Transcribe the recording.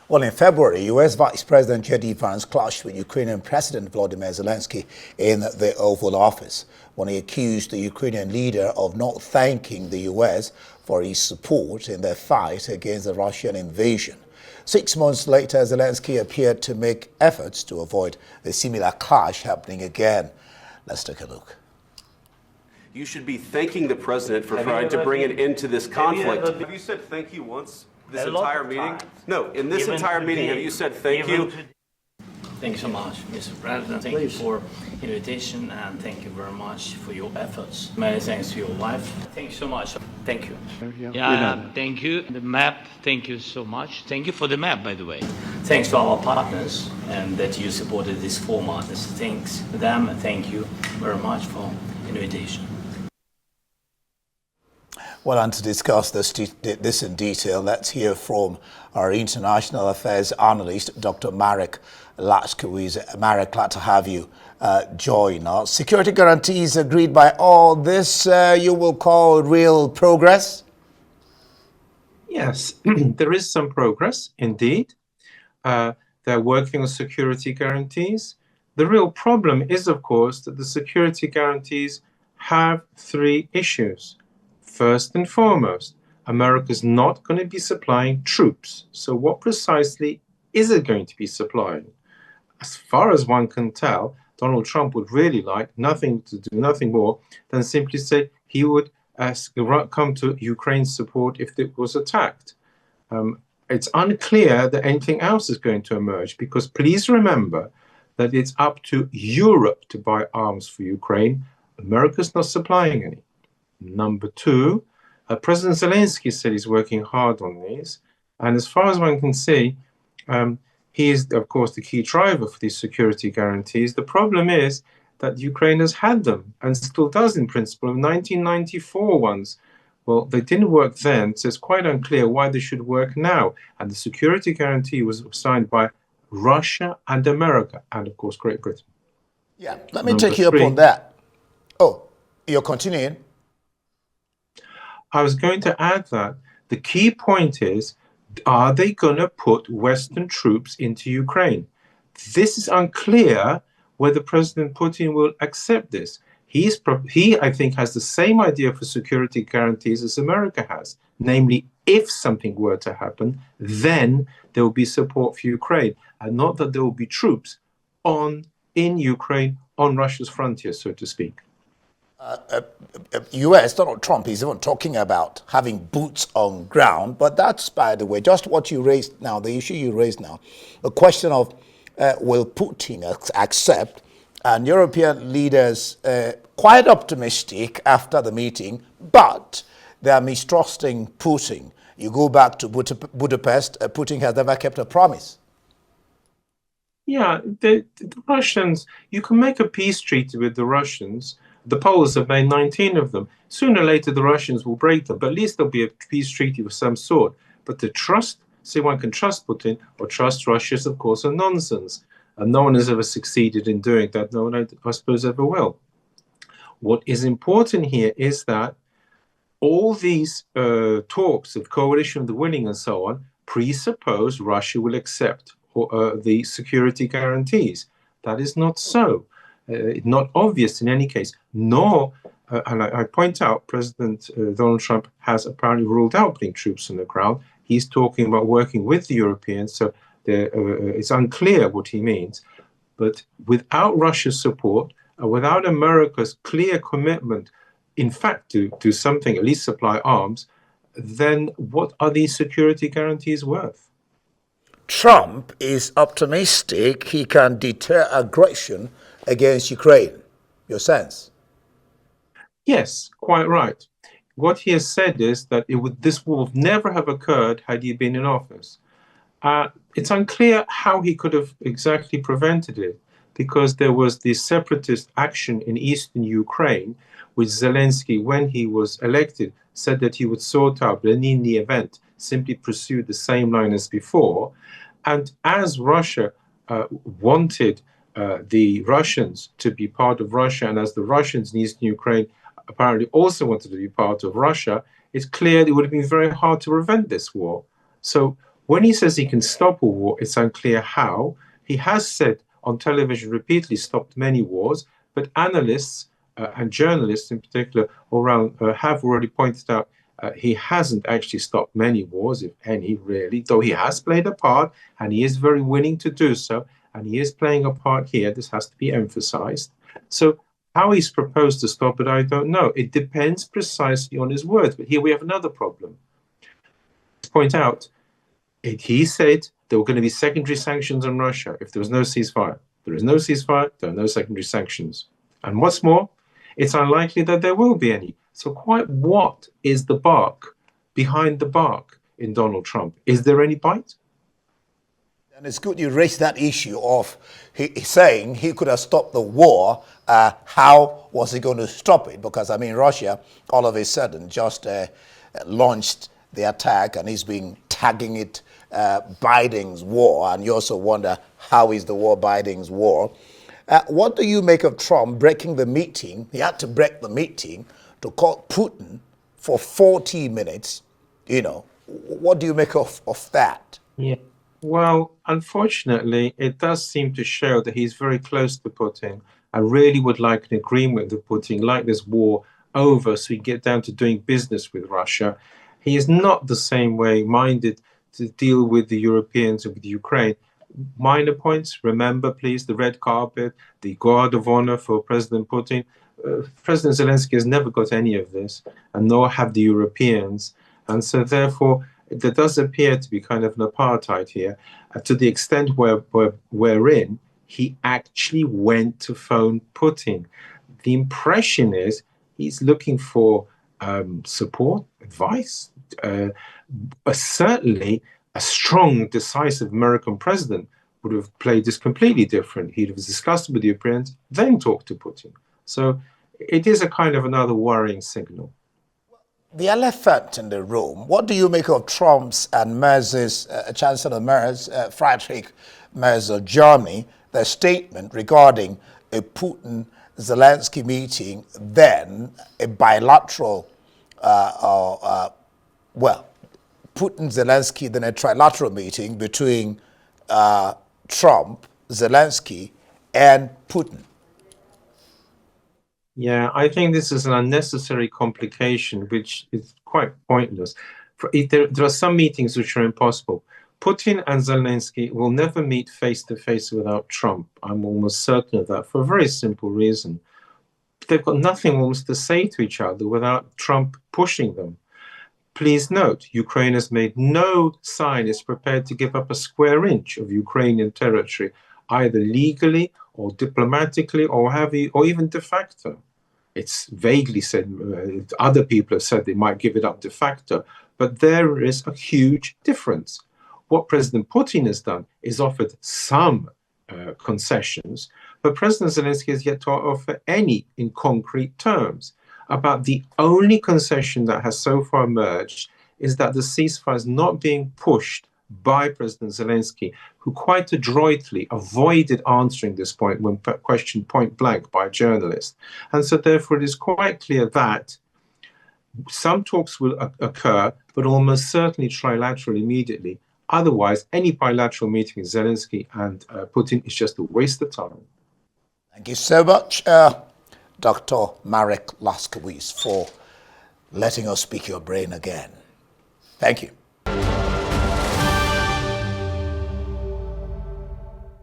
Well, in February, U.S. Vice President J.D. Vance clashed with Ukrainian President Volodymyr Zelensky in the Oval Office when he accused the Ukrainian leader of not thanking the U.S. for his support in their fight against the Russian invasion. 6 months later, Zelensky appeared to make efforts to avoid a similar clash happening again. Let's take a look. You should be thanking the president for trying to bring an end to this conflict. Have you said thank you once this entire meeting? No, in this entire meeting, have you said thank you? Thank you so much, Mr. President. Thank you for invitation and thank you very much for your efforts. Many thanks to your wife. Thank you so much. Thank you. Yeah, thank you. The map, thank you so much. Thank you for the map, by the way. Thanks to our partners and that you supported this format. Thanks to them and thank you very much for invitation. Well, and to discuss this in detail, let's hear from our international affairs analyst, Dr. Marek Laskiewicz. Marek, glad to have you join us. Security guarantees agreed by all. This you will call real progress? Yes, there is some progress indeed. They're working on security guarantees. The real problem is, of course, that the security guarantees have three issues. First and foremost, America's not going to be supplying troops. So what precisely is it going to be supplying? As far as one can tell, Donald Trump would really like nothing more than simply say he would come to Ukraine's support if it was attacked. It's unclear that anything else is going to emerge because please remember that it's up to Europe to buy arms for Ukraine. America's not supplying any. Number two, President Zelensky said he's working hard on these. And as far as one can see, he is, of course, the key driver for these security guarantees. The problem is that Ukraine has had them and still does in principle. In 1994 ones, well, they didn't work then, so it's quite unclear why they should work now. And the security guarantee was signed by Russia and America and, of course, Great Britain. Yeah, let me take you up on that. Oh, you're continuing? I was going to add that the key point is, are they going to put Western troops into Ukraine? This is unclear whether President Putin will accept this. He, I think, has the same idea for security guarantees as America has. Namely, if something were to happen, then there will be support for Ukraine, and not that there will be troops in Ukraine on Russia's frontier, so to speak. U.S., Donald Trump is even talking about having boots on ground, but that's, by the way, just what you raised now, the issue you raised now, the question of will Putin accept, and European leaders quite optimistic after the meeting, but they are mistrusting Putin. You go back to Budapest, Putin has never kept a promise. Yeah, the Russians, you can make a peace treaty with the Russians. The Poles have made 19 of them. Sooner or later, the Russians will break them, but at least there'll be a peace treaty of some sort. But to say one can trust Putin or trust Russia is, of course, a nonsense. And no one has ever succeeded in doing that. No one, I suppose, ever will. What is important here is that all these talks of coalition of the willing and so on presuppose Russia will accept the security guarantees. That is not so. Not obvious in any case, nor, and I point out, President Donald Trump has apparently ruled out putting troops on the ground. He's talking about working with the Europeans, so it's unclear what he means. But without Russia's support, without America's clear commitment, in fact, to do something, at least supply arms, then what are these security guarantees worth? Trump is optimistic he can deter aggression against Ukraine, your sense? Yes, quite right. What he has said is that this would never have occurred had he been in office. It's unclear how he could have exactly prevented it, because there was this separatist action in eastern Ukraine, which Zelensky, when he was elected, said that he would sort out, but in the event, simply pursue the same line as before. And as Russia wanted the Russians to be part of Russia, and as the Russians in eastern Ukraine apparently also wanted to be part of Russia, it's clear it would have been very hard to prevent this war. So When he says he can stop a war, it's unclear how. He has said on television repeatedly stopped many wars, but analysts and journalists in particular around have already pointed out he hasn't actually stopped many wars, if any, really, though he has played a part, and he is very willing to do so, and he is playing a part here. This has to be emphasized. So how he's proposed to stop it, I don't know. It depends precisely on his words. But here we have another problem. To point out, he said there were going to be secondary sanctions on Russia if there was no ceasefire. There is no ceasefire, there are no secondary sanctions. And what's more, it's unlikely that there will be any. So quite what is the bark behind the bark in Donald Trump? Is there any bite? And it's good you raised that issue of saying he could have stopped the war. How was he going to stop it? Because, I mean, Russia all of a sudden just launched the attack, and he's been tagging it Biden's war. And you also wonder, how is the war Biden's war? What do you make of Trump breaking the meeting? He had to break the meeting to call Putin for 40 minutes. You know, what do you make of that? Yeah. Well, unfortunately, it does seem to show that he's very close to Putin. I really would like an agreement with Putin, like this war over, so we get down to doing business with Russia. He is not the same way minded to deal with the Europeans and with Ukraine. Minor points, remember, please, the red carpet, the guard of honor for President Putin. President Zelensky has never got any of this, and nor have the Europeans. And so, therefore, there does appear to be kind of an apartheid here, to the extent wherein he actually went to phone Putin. The impression is he's looking for support, advice. Certainly, a strong, decisive American president would have played this completely different. He'd have discussed with the Ukrainians, then talked to Putin. So it is a kind of another worrying signal. The elephant in the room, what do you make of Trump's and Merz's, Chancellor Merz, Friedrich Merz of Germany, their statement regarding a Putin-Zelensky meeting, then a bilateral, Putin-Zelensky, then a trilateral meeting between Trump, Zelensky, and Putin? Yeah, I think this is an unnecessary complication, which is quite pointless. There are some meetings which are impossible. Putin and Zelensky will never meet face-to-face without Trump. I'm almost certain of that, for a very simple reason. They've got nothing almost to say to each other without Trump pushing them. Please note, Ukraine has made no sign it's prepared to give up a square inch of Ukrainian territory, either legally or diplomatically or even de facto. It's vaguely said, other people have said they might give it up de facto, but there is a huge difference. What President Putin has done is offered some concessions, but President Zelensky has yet to offer any in concrete terms. About the only concession that has so far emerged is that the ceasefire is not being pushed by President Zelensky, who quite adroitly avoided answering this point when questioned point blank by a journalist. And so therefore it is quite clear that some talks will occur, but almost certainly trilateral immediately. Otherwise, any bilateral meeting with Zelensky and Putin is just a waste of time. Thank you so much, Dr. Marek Laskiewicz, for letting us speak your brain again. Thank you.